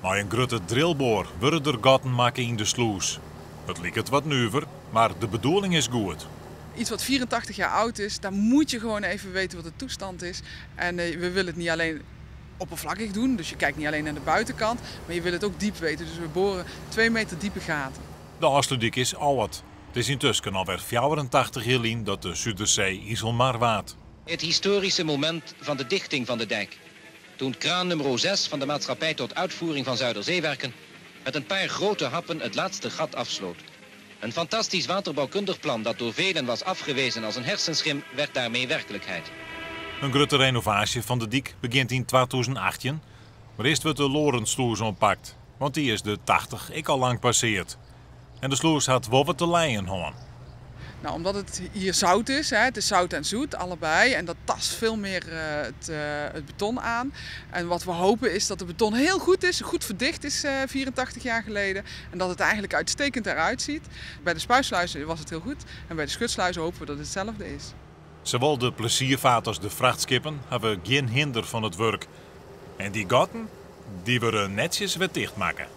Maar een grote drillboor worden er gaten maken in de sluis. Het lijkt wat nuver, maar de bedoeling is goed. Iets wat 84 jaar oud is, daar moet je gewoon even weten wat de toestand is. En we willen het niet alleen oppervlakkig doen, dus je kijkt niet alleen naar de buitenkant, maar je wil het ook diep weten. Dus we boren 2 meter diepe gaten. De Asteldik is oud. Het is intussen alweer 84 jaar geleden dat de Zuiderzee IJsselmaar waard. Het historische moment van de dichting van de dijk. Toen kraan nummer 6 van de maatschappij tot uitvoering van Zuiderzeewerken met een paar grote happen het laatste gat afsloot. Een fantastisch waterbouwkundig plan dat door velen was afgewezen als een hersenschim werd daarmee werkelijkheid. Een grote renovatie van de dik begint in 2018. Maar eerst wordt de Lorensluis oppakt, want die is de 80 ik al lang passeerd. En de sluis had wel wat te leien hoor. Nou, omdat het hier zout is, het is zout en zoet, allebei. En dat tast veel meer het beton aan. En wat we hopen is dat het beton heel goed is, goed verdicht is 84 jaar geleden. En dat het eigenlijk uitstekend eruit ziet. Bij de spuisluizen was het heel goed. En bij de schutsluizen hopen we dat het hetzelfde is. Zowel de pleziervaart als de vrachtskippen hebben geen hinder van het werk. En die gaten, die worden netjes weer dichtmaken.